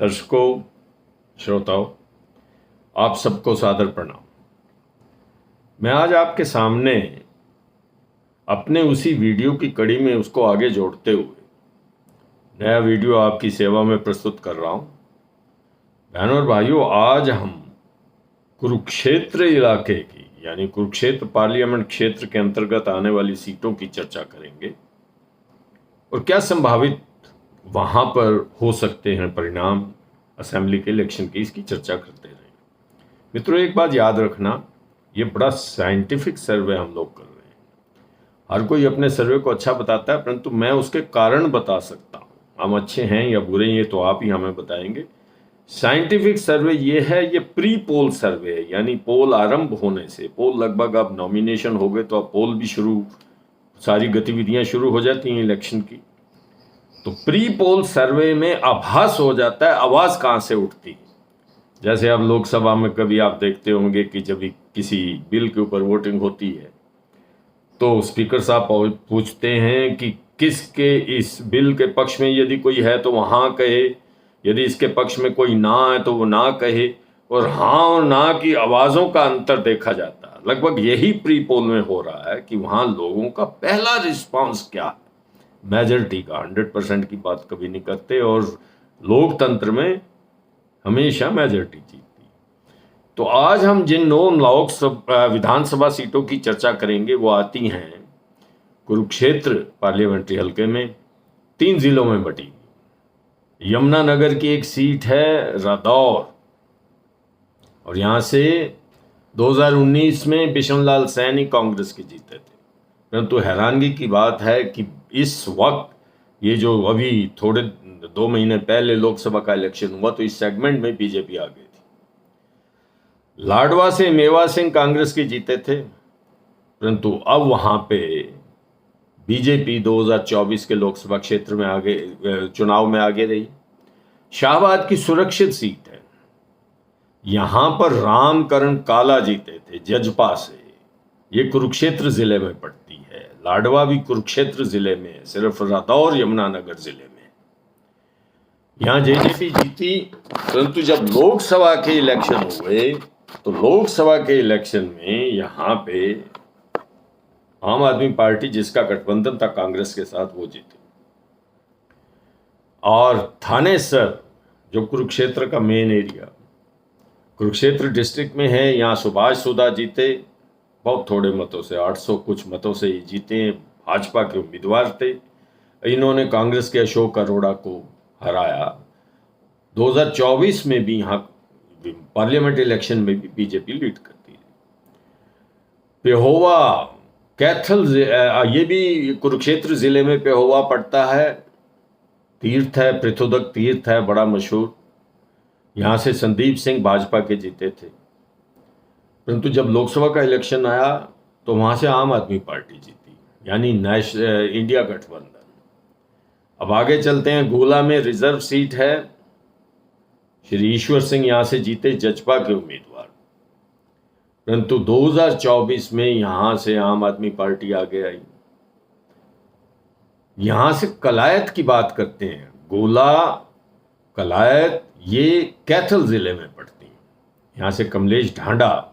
दर्शकों, श्रोताओं, आप सबको सादर प्रणाम। मैं आज आपके सामने अपने उसी वीडियो की कड़ी में उसको आगे जोड़ते हुए नया वीडियो आपकी सेवा में प्रस्तुत कर रहा हूं। बहनों और भाइयों, आज हम कुरुक्षेत्र इलाके की यानी कुरुक्षेत्र पार्लियामेंट क्षेत्र के अंतर्गत आने वाली सीटों की चर्चा करेंगे और क्या संभावित वहां पर हो सकते हैं परिणाम असेंबली के इलेक्शन की, इसकी चर्चा करते रहेंगे। मित्रों, एक बात याद रखना, ये बड़ा साइंटिफिक सर्वे हम लोग कर रहे हैं। हर कोई अपने सर्वे को अच्छा बताता है, परंतु मैं उसके कारण बता सकता हूँ। हम अच्छे हैं या बुरे हैं ये तो आप ही हमें बताएंगे। साइंटिफिक सर्वे ये है, ये प्री पोल सर्वे है, यानी पोल आरंभ होने से, पोल लगभग अब नॉमिनेशन हो गए तो अब पोल भी शुरू, सारी गतिविधियां शुरू हो जाती हैं इलेक्शन की। तो प्री पोल सर्वे में आभास हो जाता है आवाज कहां से उठती है। जैसे अब लोकसभा में कभी आप देखते होंगे कि जब भी किसी बिल के ऊपर वोटिंग होती है तो स्पीकर साहब पूछते हैं कि किसके इस बिल के पक्ष में यदि कोई है तो वहां कहे, यदि इसके पक्ष में कोई ना है तो वो ना कहे, और हाँ और ना की आवाजों का अंतर देखा जाता है। लगभग यही प्री पोल में हो रहा है कि वहां लोगों का पहला रिस्पांस क्या है। मेजॉरिटी का 100% की बात कभी नहीं करते और लोकतंत्र में हमेशा मेजॉरिटी जीतती। तो आज हम जिन 9 विधानसभा सीटों की चर्चा करेंगे वो आती हैं कुरुक्षेत्र पार्लियामेंट्री हलके में 3 जिलों में बटी। यमुनानगर की एक सीट है रादौर, और यहां से 2019 में बिशनलाल सैनी कांग्रेस के जीते थे। परंतु हैरानगी की बात है कि इस वक्त ये जो अभी थोड़े 2 महीने पहले लोकसभा का इलेक्शन हुआ तो इस सेगमेंट में बीजेपी आ गई थी। लाडवा से मेवा सिंह कांग्रेस के जीते थे, परंतु अब वहां पे बीजेपी 2024 के लोकसभा क्षेत्र में आगे चुनाव में आगे रही। शाहबाद की सुरक्षित सीट है, यहां पर रामकरण काला जीते थे जजपा से। ये कुरुक्षेत्र जिले में पड़ती है। लाडवा भी कुरुक्षेत्र जिले में है, सिर्फ रादौर यमुनानगर जिले में। यहां जेजेपी जीती, परंतु जब लोकसभा के इलेक्शन हुए तो लोकसभा के इलेक्शन में यहां पे आम आदमी पार्टी, जिसका गठबंधन था कांग्रेस के साथ, वो जीती। और थानेसर जो कुरुक्षेत्र का मेन एरिया कुरुक्षेत्र डिस्ट्रिक्ट में है, यहाँ सुभाष सुधा जीते, बहुत थोड़े मतों से, 800 कुछ मतों से ही जीते। भाजपा के उम्मीदवार थे, इन्होंने कांग्रेस के अशोक अरोड़ा को हराया। 2024 में भी यहाँ पार्लियामेंट इलेक्शन में भी बीजेपी लीड करती है। पेहोवा कैथल, ये भी कुरुक्षेत्र जिले में पेहोवा पड़ता है। तीर्थ है, पृथोदक तीर्थ है, बड़ा मशहूर। यहां से संदीप सिंह भाजपा के जीते थे, परंतु जब लोकसभा का इलेक्शन आया तो वहां से आम आदमी पार्टी जीती, यानी इंडिया गठबंधन। अब आगे चलते हैं। गोला में रिजर्व सीट है, श्री ईश्वर सिंह यहां से जीते, जजपा के उम्मीदवार, परंतु 2024 में यहां से आम आदमी पार्टी आगे आई। यहां से कलायत की बात करते हैं, गोला कलायत, ये कैथल जिले में पड़ती है। यहां से कमलेश ढांडा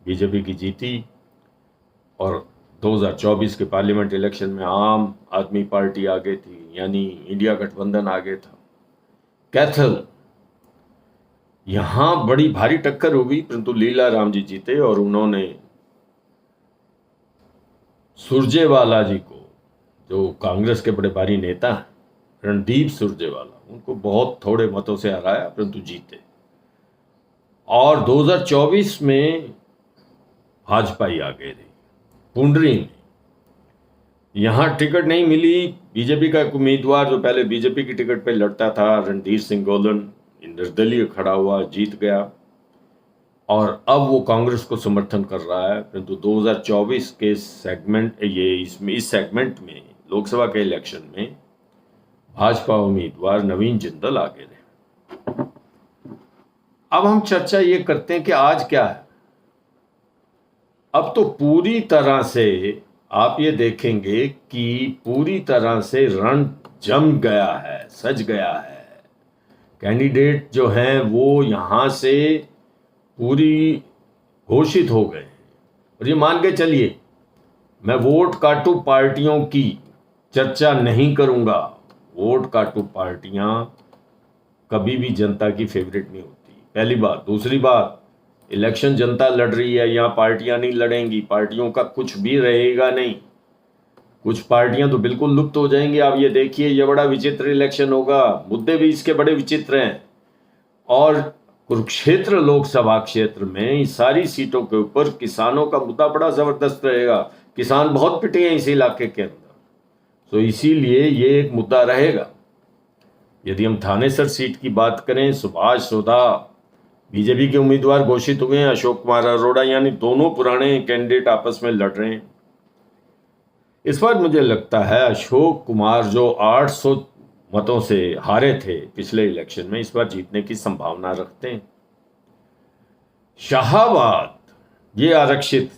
बीजेपी की जीती और 2024 के पार्लियामेंट इलेक्शन में आम आदमी पार्टी आगे थी, यानी इंडिया गठबंधन आगे था। कैथल, यहां बड़ी भारी टक्कर हुई, परंतु लीला राम जी जीते और उन्होंने सुरजेवाला जी को, जो कांग्रेस के बड़े भारी नेता हैं, रणदीप सुरजेवाला, उनको बहुत थोड़े मतों से हराया, परंतु जीते। और 2024 में भाजपा ही आगे रही। पुंडरी में यहां टिकट नहीं मिली। बीजेपी का एक उम्मीदवार जो पहले बीजेपी की टिकट पे लड़ता था, रणधीर सिंह गोलन, निर्दलीय खड़ा हुआ, जीत गया और अब वो कांग्रेस को समर्थन कर रहा है। परंतु 2024 के सेगमेंट, इस सेगमेंट में लोकसभा के इलेक्शन में भाजपा उम्मीदवार नवीन जिंदल आगे रहे। अब हम चर्चा ये करते हैं कि आज क्या है। अब तो पूरी तरह से आप ये देखेंगे कि पूरी तरह से रण जम गया है, सज गया है। कैंडिडेट जो हैं वो यहाँ से पूरी घोषित हो गए। और ये मान के चलिए, मैं वोट काटू पार्टियों की चर्चा नहीं करूंगा। वोट काटू पार्टियां कभी भी जनता की फेवरेट नहीं होती, पहली बात। दूसरी बात, इलेक्शन जनता लड़ रही है, यहाँ पार्टियां नहीं लड़ेंगी, पार्टियों का कुछ भी रहेगा नहीं। कुछ पार्टियां तो बिल्कुल लुप्त हो जाएंगी। आप ये देखिए, ये बड़ा विचित्र इलेक्शन होगा, मुद्दे भी इसके बड़े विचित्र हैं। और कुरुक्षेत्र लोकसभा क्षेत्र में इस सारी सीटों के ऊपर किसानों का मुद्दा बड़ा जबरदस्त रहेगा। किसान बहुत पिटे हैं इस इलाके के अंदर, तो इसीलिए ये एक मुद्दा रहेगा। यदि हम थानेसर सीट की बात करें, सुभाष सोधा बीजेपी के उम्मीदवार घोषित हुए हैं, अशोक कुमार अरोड़ा, यानी दोनों पुराने कैंडिडेट आपस में लड़ रहे हैं। इस बार मुझे लगता है अशोक कुमार जो 800 मतों से हारे थे पिछले इलेक्शन में, इस बार जीतने की संभावना रखते हैं। शाहाबाद ये आरक्षित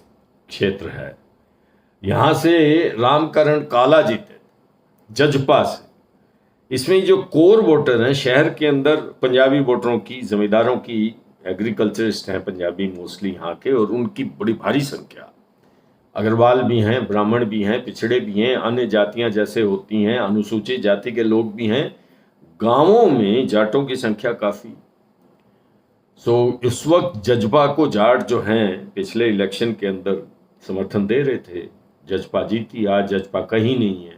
क्षेत्र है, यहां से रामकरण काला जीते जजपा से। इसमें जो कोर वोटर हैं शहर के अंदर, पंजाबी वोटरों की, जमींदारों की, एग्रीकल्चरिस्ट हैं पंजाबी मोस्टली यहाँ के, और उनकी बड़ी भारी संख्या। अग्रवाल भी हैं, ब्राह्मण भी हैं, पिछड़े भी हैं, अन्य जातियां जैसे होती हैं, अनुसूचित जाति के लोग भी हैं। गांवों में जाटों की संख्या काफ़ी। सो इस वक्त जजपा को जाट जो हैं पिछले इलेक्शन के अंदर समर्थन दे रहे थे। जजपा जीती, आज जजपा कहीं नहीं है।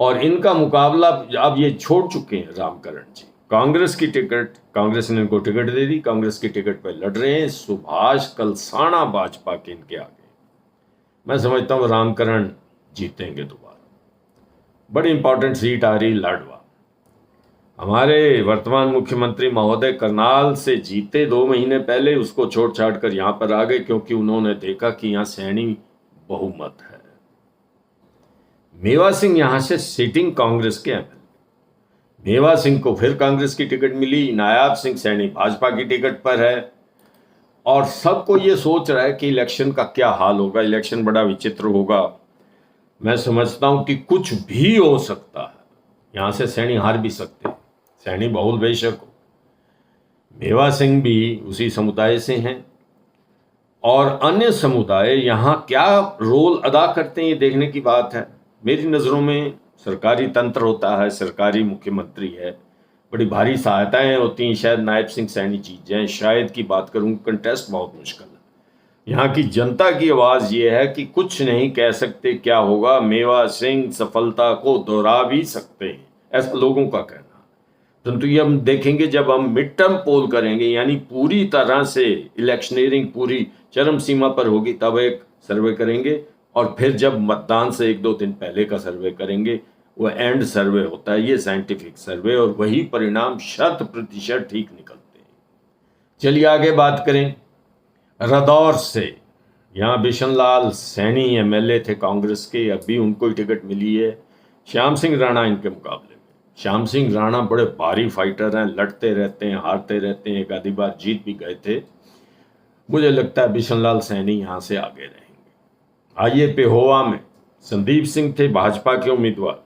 और इनका मुकाबला अब ये छोड़ चुके हैं रामकरण जी। कांग्रेस की टिकट, कांग्रेस ने इनको टिकट दे दी, कांग्रेस की टिकट पर लड़ रहे हैं सुभाष कलसाणा भाजपा के इनके आगे। मैं समझता हूँ रामकरण जीतेंगे दोबारा। बड़ी इंपॉर्टेंट सीट आ रही लाडवा। हमारे वर्तमान मुख्यमंत्री महोदय करनाल से जीते 2 महीने पहले, उसको छोड़ छाड़ कर यहाँ पर आ गए क्योंकि उन्होंने देखा कि यहाँ सैनी बहुमत है। मेवा सिंह यहाँ से सिटिंग कांग्रेस के एमएलए, मेवा सिंह को फिर कांग्रेस की टिकट मिली, नायाब सिंह सैनी भाजपा की टिकट पर है। और सबको ये सोच रहा है कि इलेक्शन का क्या हाल होगा, इलेक्शन बड़ा विचित्र होगा। मैं समझता हूं कि कुछ भी हो सकता है, यहां से सैनी हार भी सकते हैं, सैनी बहुल बेशक हो। मेवा सिंह भी उसी समुदाय से हैं, और अन्य समुदाय यहां क्या रोल अदा करते हैं ये देखने की बात है। मेरी नज़रों में सरकारी तंत्र होता है, सरकारी मुख्यमंत्री है, बड़ी भारी सहायताएं होती हैं, शायद नायब सिंह सैनी जीत जाएं, शायद की बात करूं, कंटेस्ट बहुत मुश्किल है। यहाँ की जनता की आवाज़ ये है कि कुछ नहीं कह सकते क्या होगा, मेवा सिंह सफलता को दोहरा भी सकते हैं, ऐसा लोगों का कहना। परंतु ये हम देखेंगे जब हम मिड टर्म पोल करेंगे, यानी पूरी तरह से इलेक्शनरिंग पूरी चरम सीमा पर होगी, तब एक सर्वे करेंगे, और फिर जब मतदान से 1-2 दिन पहले का सर्वे करेंगे। वो एंड सर्वे होता है, ये साइंटिफिक सर्वे, और वही परिणाम 100% ठीक निकलते हैं। चलिए आगे बात करें रदौर से। यहाँ बिशन लाल सैनी एमएलए थे कांग्रेस के, अभी उनको ही टिकट मिली है श्याम सिंह राणा इनके मुकाबले में। श्याम सिंह राणा बड़े भारी फाइटर हैं, लड़ते रहते हैं, हारते रहते हैं, एक आधी बार जीत भी गए थे। मुझे लगता है बिशन लाल सैनी यहाँ से आगे रहेंगे। आइए पेहोवा में संदीप सिंह थे भाजपा के उम्मीदवार,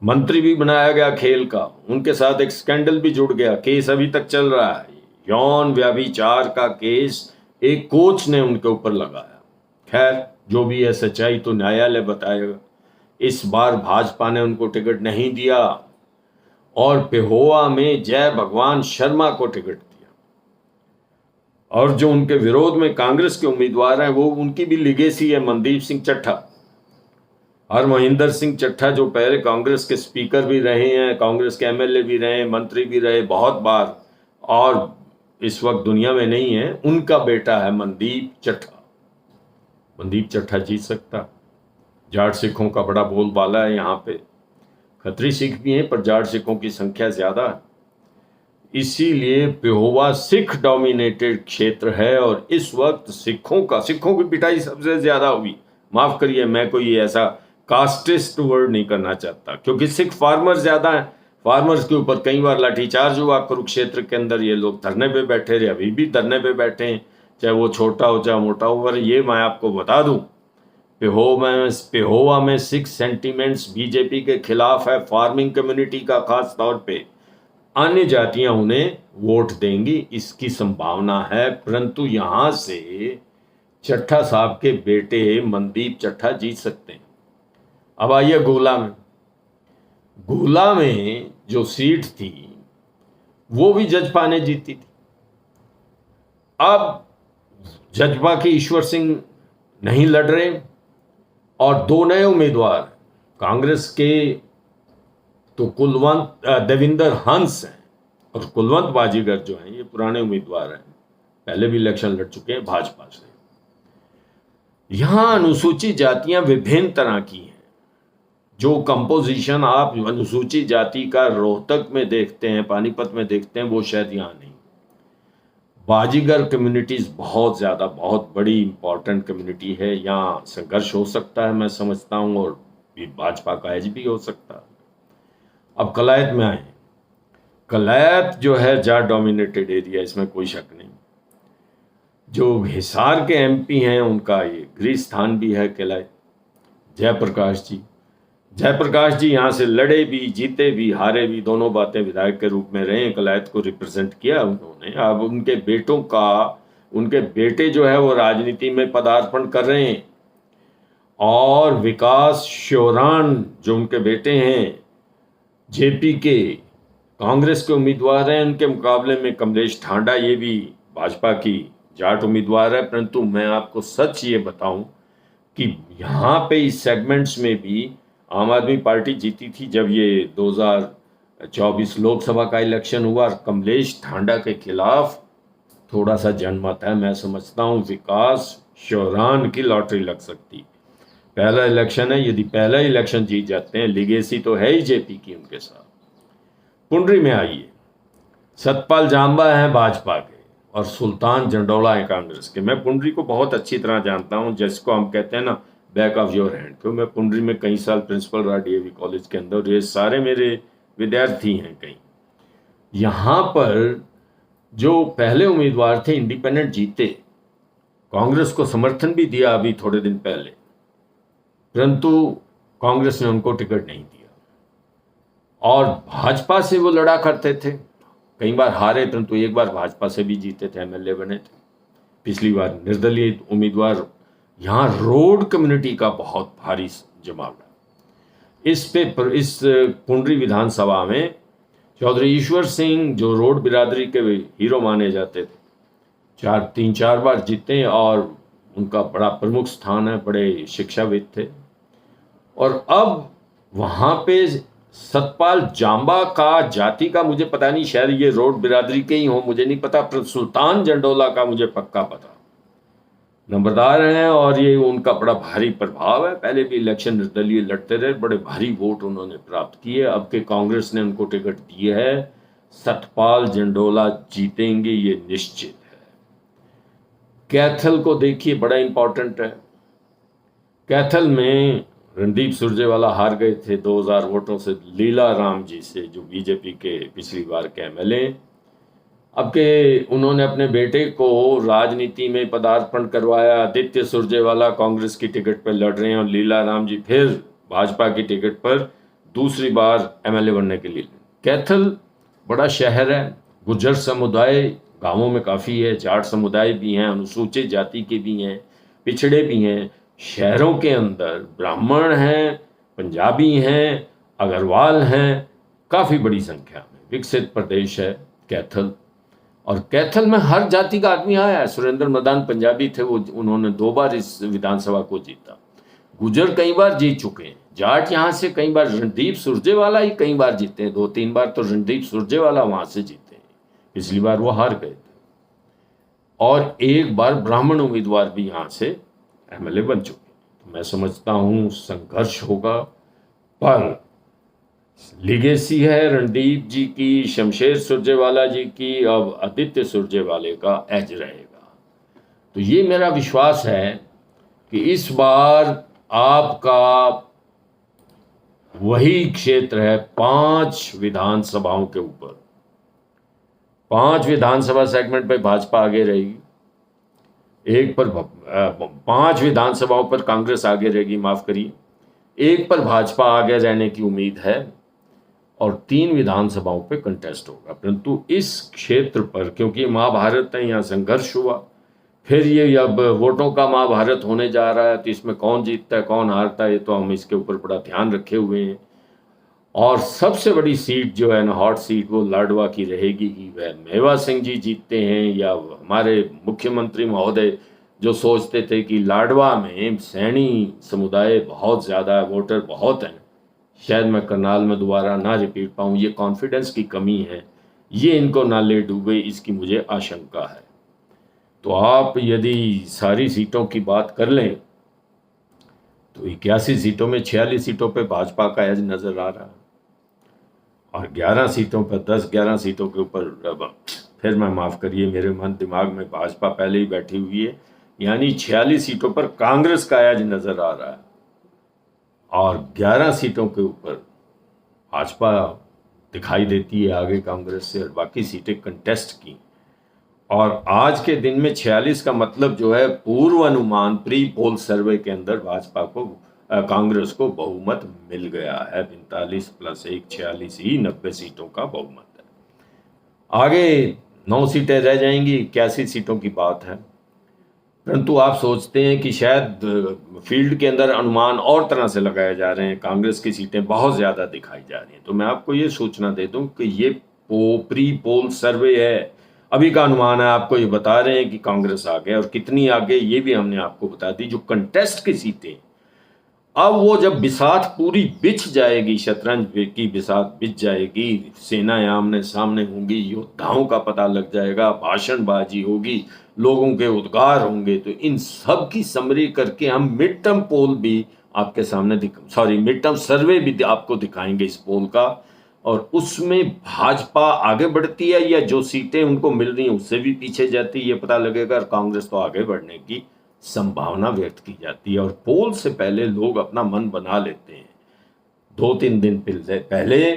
मंत्री भी बनाया गया खेल का, उनके साथ एक स्कैंडल भी जुड़ गया, केस अभी तक चल रहा है, यौन व्यभिचार का केस एक कोच ने उनके ऊपर लगाया। खैर जो भी है, सच्चाई तो न्यायालय बताएगा। इस बार भाजपा ने उनको टिकट नहीं दिया, और पेहोवा में जय भगवान शर्मा को टिकट दिया। और जो उनके विरोध में कांग्रेस के उम्मीदवार हैं, वो उनकी भी लिगेसी है, मनदीप सिंह चट्ठा। हरमहिंदर सिंह चट्ठा जो पहले कांग्रेस के स्पीकर भी रहे हैं, कांग्रेस के एमएलए भी रहे, मंत्री भी रहे बहुत बार, और इस वक्त दुनिया में नहीं है, उनका बेटा है मनदीप चट्ठा। मनदीप चट्ठा जीत सकता। जाट सिखों का बड़ा बोलबाला है यहाँ पे, खत्री सिख भी हैं पर जाट सिखों की संख्या ज़्यादा है, इसीलिए पेहोवा सिख डोमिनेटेड क्षेत्र है। और इस वक्त सिखों की पिटाई सबसे ज़्यादा हुई। माफ़ करिए, मैं कोई ऐसा कास्टिस्ट वर्ड नहीं करना चाहता, क्योंकि सिख फार्मर ज़्यादा हैं, फार्मर्स के ऊपर कई बार लाठीचार्ज हुआ कुरुक्षेत्र के अंदर। ये लोग धरने पे बैठे रहे, अभी भी धरने पे बैठे हैं, चाहे वो छोटा हो चाहे मोटा हो। पर ये मैं आपको बता दूं, पेहोवा में सिख सेंटीमेंट्स बीजेपी के खिलाफ है, फार्मिंग कम्युनिटी का खास तौर पे। अन्य जातियां उन्हें वोट देंगी, इसकी संभावना है। परंतु यहां से चट्टा साहब के बेटे मनदीप चट्टा जीत सकते हैं। अब आइए गोला में। गोला में जो सीट थी वो भी जजपा ने जीती थी। अब जजपा के ईश्वर सिंह नहीं लड़ रहे और दो नए उम्मीदवार कांग्रेस के तो कुलवंत देविंदर हंस हैं और कुलवंत बाजीगर जो हैं, ये पुराने उम्मीदवार हैं, पहले भी इलेक्शन लड़ चुके हैं भाजपा से। यहां अनुसूचित जातियां विभिन्न तरह की हैं। जो कंपोजिशन आप अनुसूचित जाति का रोहतक में देखते हैं, पानीपत में देखते हैं, वो शायद यहां नहीं। बाजीगर कम्युनिटीज बहुत ज़्यादा, बहुत बड़ी इंपॉर्टेंट कम्युनिटी है। यहाँ संघर्ष हो सकता है, मैं समझता हूँ, और भी भाजपा का एज भी हो सकता है। अब कलायत में आए। कलायत जो है जाट डोमिनेटेड एरिया, इसमें कोई शक नहीं। जो हिसार के एमपी हैं उनका ये गृह स्थान भी है कलायत। जयप्रकाश जी, जयप्रकाश जी यहाँ से लड़े भी, जीते भी, हारे भी, दोनों बातें विधायक के रूप में रहे। कलायत को रिप्रेजेंट किया उन्होंने। अब उनके बेटों का, उनके बेटे जो है वो राजनीति में पदार्पण कर रहे हैं। और विकास श्योरान जो उनके बेटे हैं, जेपी के कांग्रेस के उम्मीदवार हैं, उनके मुकाबले में कमलेश ठांडा, ये भी भाजपा की जाट उम्मीदवार है। परंतु मैं आपको सच ये बताऊं कि यहाँ पे इस सेगमेंट्स में भी आम आदमी पार्टी जीती थी जब ये 2024 लोकसभा का इलेक्शन हुआ। कमलेश ठांडा के खिलाफ थोड़ा सा जनमत है। मैं समझता हूँ विकास श्योरान की लॉटरी लग सकती। पहला इलेक्शन है, यदि पहला इलेक्शन जीत जाते हैं, लिगेसी तो है ही जेपी की उनके साथ। पुंडरी में आइए, सतपाल जांबा हैं भाजपा के और सुल्तान जंडोला है कांग्रेस के। मैं पुंडरी को बहुत अच्छी तरह जानता हूँ, जिसको हम कहते हैं ना बैक ऑफ योर हैंड। क्यों, मैं पुंडरी में कई साल प्रिंसिपल रहा डीएवी कॉलेज के अंदर। ये सारे मेरे विद्यार्थी हैं कई। यहाँ पर जो पहले उम्मीदवार थे इंडिपेंडेंट जीते, कांग्रेस को समर्थन भी दिया अभी थोड़े दिन पहले, परंतु कांग्रेस ने उनको टिकट नहीं दिया। और भाजपा से वो लड़ा करते थे, कई बार हारे, परंतु एक बार भाजपा से भी जीते थे, एमएलए बने थे। पिछली बार निर्दलीय उम्मीदवार। यहाँ रोड कम्युनिटी का बहुत भारी जमावड़ा। इस पुंडरी विधानसभा में चौधरी ईश्वर सिंह जो रोड बिरादरी के हीरो माने जाते थे, 3-4 बार जीते और उनका बड़ा प्रमुख स्थान है, बड़े शिक्षाविद थे। और अब वहाँ पे सतपाल जांबा का जाति का मुझे पता नहीं, शायद ये रोड बिरादरी के ही हो, मुझे नहीं पता, पर सुल्तान जंडोला का मुझे पक्का पता। नंबरदार हैं और ये उनका बड़ा भारी प्रभाव है। पहले भी इलेक्शन निर्दलीय लड़ते रहे, बड़े भारी वोट उन्होंने प्राप्त किए। अब के कांग्रेस ने उनको टिकट दिए है। सतपाल जंडोला जीतेंगे, ये निश्चित है। कैथल को देखिए, बड़ा इंपॉर्टेंट है। कैथल में रणदीप सुरजेवाला हार गए थे 2000 वोटों से लीला राम जी से, जो बीजेपी के पिछली बार के एमएलए। अब के उन्होंने अपने बेटे को राजनीति में पदार्पण करवाया। आदित्य सुरजेवाला कांग्रेस की टिकट पर लड़ रहे हैं और लीला राम जी फिर भाजपा की टिकट पर दूसरी बार एमएलए बनने के लिए। कैथल बड़ा शहर है, गुर्जर समुदाय गांवों में काफ़ी है, जाट समुदाय भी हैं, अनुसूचित जाति के भी हैं, पिछड़े भी हैं। शहरों के अंदर ब्राह्मण हैं, पंजाबी हैं, अग्रवाल हैं, काफ़ी बड़ी संख्या में। विकसित प्रदेश है कैथल। और कैथल में हर जाति का आदमी आया है। सुरेंद्र मदान पंजाबी थे, वो उन्होंने 2 बार इस विधानसभा को जीता। गुजर कई बार जीत चुके हैं। जाट यहाँ से कई बार, रणदीप सुरजेवाला ही कई बार जीते हैं, 2-3 बार तो रणदीप सुरजेवाला वहाँ से जीते हैं। पिछली बार वो हार गए थे। और एक बार ब्राह्मण उम्मीदवार भी यहाँ से एमएलए बन चुके हैं। तो मैं समझता हूँ संघर्ष होगा, पर लिगेसी है रणदीप जी की, शमशेर सुरजेवाला जी की, अब आदित्य सुरजेवाले का एज रहेगा। तो ये मेरा विश्वास है कि इस बार आपका वही क्षेत्र है 5 विधानसभाओं के ऊपर। 5 विधानसभा सेगमेंट पे भाजपा आगे रहेगी, 5 विधानसभाओं पर कांग्रेस आगे रहेगी, माफ करिए, 1 पर भाजपा आगे रहने की उम्मीद है। और 3 विधानसभाओं पे कंटेस्ट होगा। परंतु इस क्षेत्र पर क्योंकि महाभारत है, यहाँ संघर्ष हुआ, फिर ये अब वोटों का महाभारत होने जा रहा है, तो इसमें कौन जीतता है कौन हारता है, ये तो हम इसके ऊपर बड़ा ध्यान रखे हुए हैं। और सबसे बड़ी सीट जो है ना, हॉट सीट, वो लाडवा की रहेगी कि वह मेवा सिंह जी जीतते हैं या हमारे मुख्यमंत्री महोदय जो सोचते थे कि लाडवा में सैनी समुदाय बहुत ज़्यादा है, वोटर बहुत हैं, शायद मैं करनाल में दोबारा ना रिपीट पाऊँ, ये कॉन्फिडेंस की कमी है, ये इनको ना ले डूबे, इसकी मुझे आशंका है। तो आप यदि सारी सीटों की बात कर लें तो 81 सीटों में 46 सीटों पे भाजपा का एज नज़र आ रहा है और 11 सीटों पर 10-11 सीटों के ऊपर फिर मैं माफ़ करिए, मेरे मन दिमाग में भाजपा पहले ही बैठी हुई है, यानी 46 सीटों पर कांग्रेस का एज नज़र आ रहा है और 11 सीटों के ऊपर भाजपा दिखाई देती है आगे कांग्रेस से, और बाकी सीटें कंटेस्ट की। और आज के दिन में 46 का मतलब जो है पूर्व अनुमान प्री पोल सर्वे के अंदर भाजपा को कांग्रेस को बहुमत मिल गया है। 45 + 1 46 ही 90 सीटों का बहुमत है। आगे 9 सीटें रह जाएंगी, 81 सीटों की बात है। परंतु आप सोचते हैं कि शायद फील्ड के अंदर अनुमान और तरह से लगाए जा रहे हैं, कांग्रेस की सीटें बहुत ज़्यादा दिखाई जा रही हैं। तो मैं आपको ये सूचना दे दूं कि ये प्री पोल सर्वे है, अभी का अनुमान है, आपको ये बता रहे हैं कि कांग्रेस आगे, और कितनी आगे ये भी हमने आपको बता दी। जो कंटेस्ट की सीटें, अब वो जब बिसात पूरी बिछ जाएगी, शतरंज की बिसात बिछ जाएगी, सेनाएं आमने सामने होंगी, योद्धाओं का पता लग जाएगा, भाषणबाजी होगी, लोगों के उद्गार होंगे, तो इन सब की समरी करके हम मिड टर्म पोल भी आपके सामने मिड टर्म सर्वे भी आपको दिखाएंगे इस पोल का, और उसमें भाजपा आगे बढ़ती है या जो सीटें उनको मिल रही हैं उससे भी पीछे जाती है, ये पता लगेगा। और कांग्रेस तो आगे बढ़ने की संभावना व्यक्त की जाती है, और पोल से पहले लोग अपना मन बना लेते हैं। 2-3 दिन पहले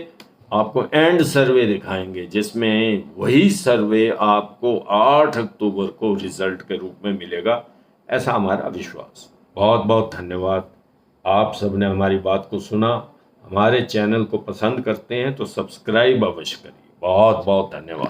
आपको एंड सर्वे दिखाएंगे, जिसमें वही सर्वे आपको 8 अक्टूबर को रिजल्ट के रूप में मिलेगा, ऐसा हमारा विश्वास। बहुत बहुत धन्यवाद, आप सबने हमारी बात को सुना। हमारे चैनल को पसंद करते हैं तो सब्सक्राइब अवश्य करिए। बहुत बहुत धन्यवाद।